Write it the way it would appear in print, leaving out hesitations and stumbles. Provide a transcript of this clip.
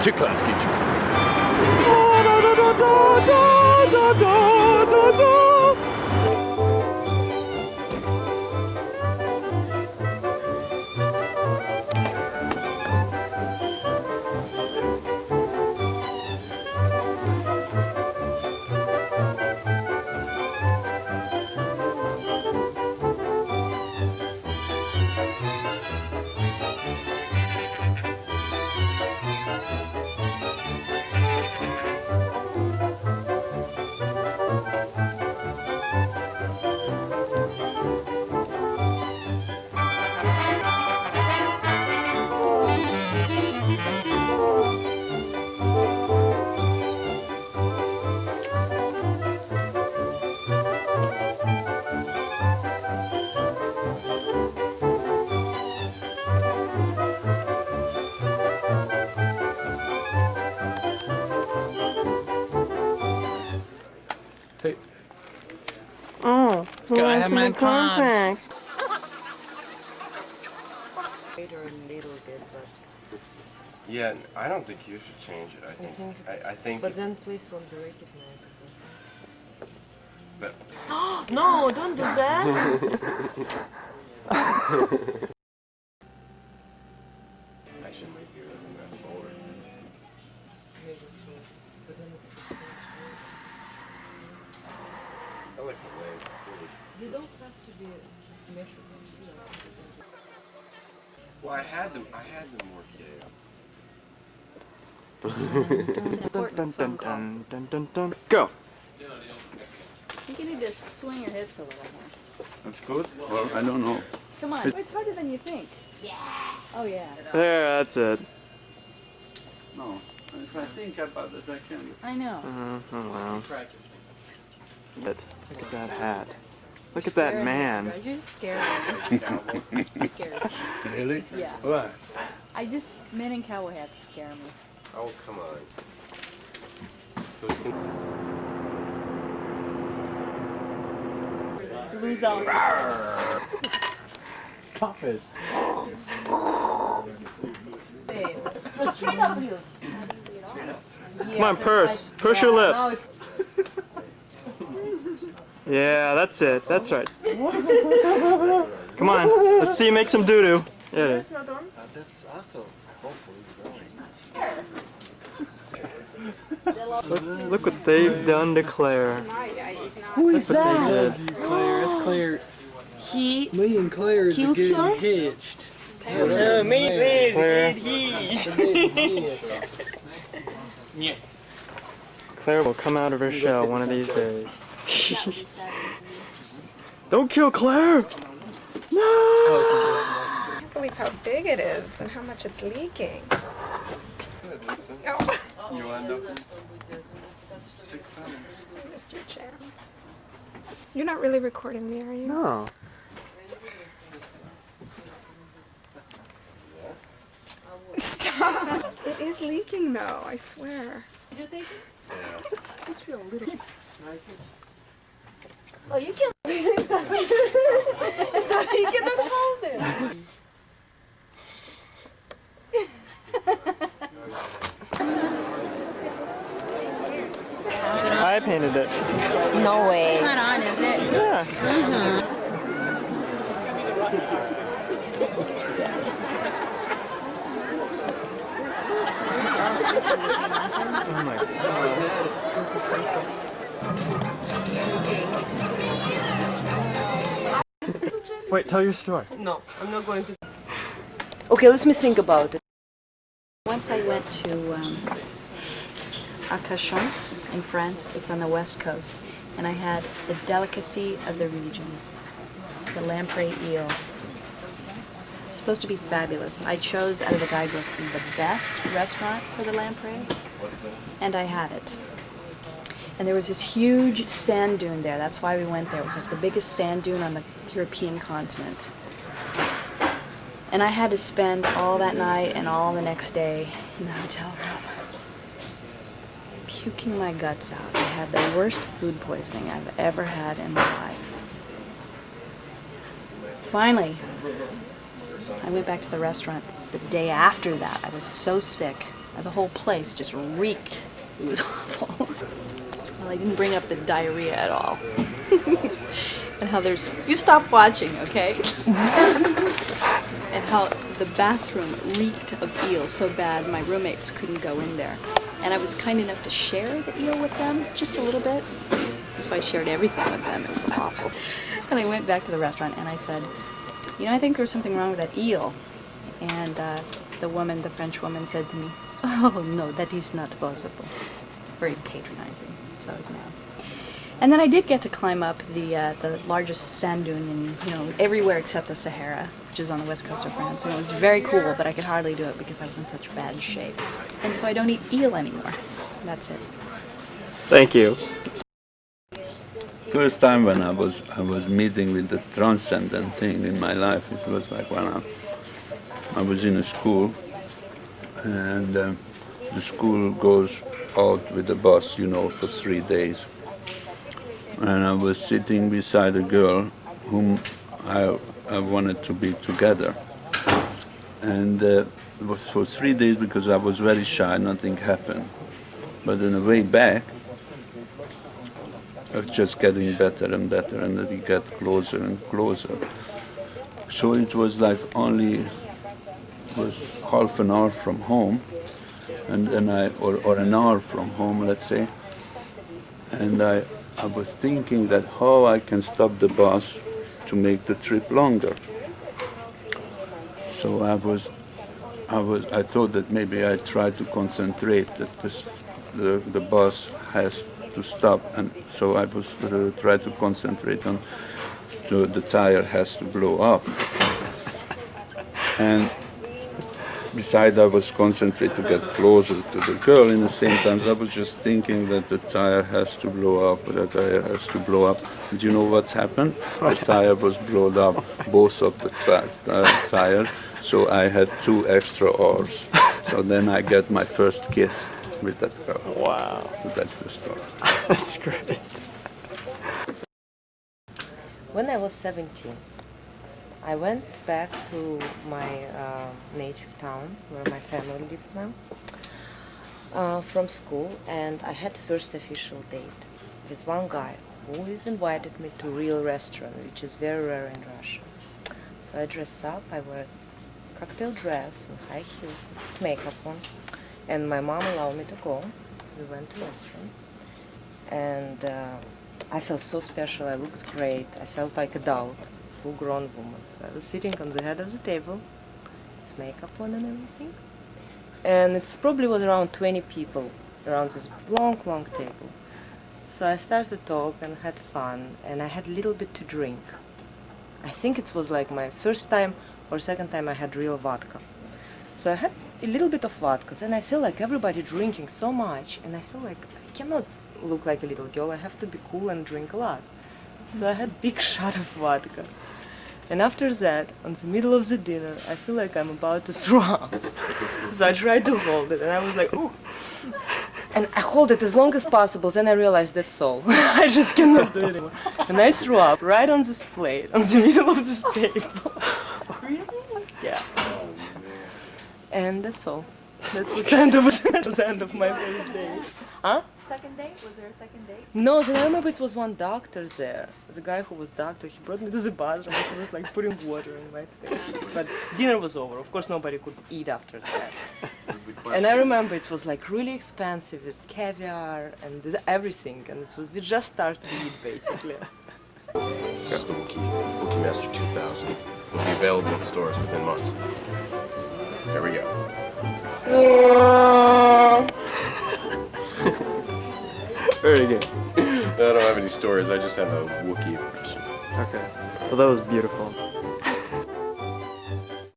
to KLASKY. Hey. Oh, who Gotta wants have to my make cornflakes? Later a little bit, but Yeah, I don't think you should change it. I think. but then please won't be recognizable. But No, don't do that. I should make you looking that forward. I like the way it's sort of. You don't have to be symmetrical. Well, I had them work Dun, dun, dun, dun, dun, dun, dun. Go. I think you need to swing your hips a little more. That's good? Well, I don't know. Come on. It's harder than you think. Yeah. Oh, yeah. There, that's it. No. If I think about it, I can. I know. Oh, wow. Look at that hat. Look at that man. You're scared. Scared. Really? Yeah. Why? Men in cowboy hats scare me. Oh, come on. Lose all. Stop it. Come on, purse. Push your lips. Yeah, that's it. That's right. Come on. Let's see you make some doo-doo. There it is. That's also hopefully Look what they've done to Claire. Who is Look what they that? did. Claire, that's Claire. He Me and Claire is killed getting her? hitched. Claire. Claire will come out of her shell one of these days. Don't kill Claire! No! I can't believe how big it is and how much it's leaking. Oh, you end up in sick time. I missed your chance. You're not really recording me, are you? No. Stop! It is leaking though, I swear. I just feel a little. Oh, you can. You cannot hold it. I painted it. No way. Not on, is it? Yeah. Oh my God. Wait, tell your story. No, I'm not going to. Okay, let me think about it. Once I went to Arcachon in France. It's on the west coast. And I had the delicacy of the region, the lamprey eel. It's supposed to be fabulous. I chose out of the guidebook the best restaurant for the lamprey, and I had it. And there was this huge sand dune there. That's why we went there. It was like the biggest sand dune on the European continent. And I had to spend all that night and all the next day in the hotel room, puking my guts out. I had the worst food poisoning I've ever had in my life. Finally, I went back to the restaurant the day after that. I was so sick. The whole place just reeked. It was awful. Well, I didn't bring up the diarrhea at all. And how there's... You stop watching, okay? And how the bathroom reeked of eel so bad my roommates couldn't go in there. And I was kind enough to share the eel with them, just a little bit. And so I shared everything with them. It was awful. And I went back to the restaurant and I said, you know, I think there was something wrong with that eel. And the French woman said to me, oh no, that is not possible. Very patronizing, so I was mad. And then I did get to climb up the largest sand dune in, you know, everywhere except the Sahara, which is on the west coast of France. And it was very cool, but I could hardly do it because I was in such bad shape. And so I don't eat eel anymore. That's it. Thank you. First time when I was meeting with the transcendent thing in my life, it was like when I was in a school, and the school goes out with the bus, you know, for 3 days. And I was sitting beside a girl whom I wanted to be together. And it was for 3 days because I was very shy, nothing happened. But on the way back, I was just getting better and better, and then we got closer and closer. So it was like was half an hour from home, and then or an hour from home, let's say. And I was thinking that how I can stop the bus to make the trip longer. So I thought that maybe I try to concentrate that the bus has to stop, and so I was try to concentrate on so the tire has to blow up. And besides, I was concentrated to get closer to the girl. In the same time, I was just thinking that the tire has to blow up, the tire has to blow up. And you know what's happened? The tire was blown up, both of the tire. So I had 2 extra hours. So then I got my first kiss with that girl. Wow. So that's the story. That's great. When I was 17, I went back to my native town where my family lives now from school, and I had first official date with one guy who has invited me to a real restaurant, which is very rare in Russia. So I dressed up, I wear a cocktail dress and high heels, makeup on, and my mom allowed me to go. We went to a restaurant, and I felt so special, I looked great, I felt like an adult, full-grown woman. So I was sitting on the head of the table, with makeup on and everything, and it probably was around 20 people around this long table. So I started to talk and had fun, and I had a little bit to drink. I think it was like my first time or second time I had real vodka. So I had a little bit of vodka, and I feel like everybody drinking so much, and I feel like I cannot look like a little girl, I have to be cool and drink a lot. So I had big shot of vodka. And after that, on the middle of the dinner, I feel like I'm about to throw up. So I tried to hold it, and I was like, ooh. And I hold it as long as possible, then I realized that's all. I just cannot do it anymore. And I threw up right on this plate, on the middle of this table. Really? Yeah. And that's all. That's the end of it. That's the end of my first date. Huh? Second date? Was there a second date? No, then I remember it was one doctor there. The guy who was doctor, he brought me to the bathroom and he was like putting water in my face. But dinner was over. Of course, nobody could eat after that. And I remember it was like really expensive. It's caviar and everything. And we just started to eat basically. This is the Wookiee Master 2000. Will be available in stores within months. There we go. Very good. I don't have any stories, I just have a Wookiee impression. Okay. Well, that was beautiful.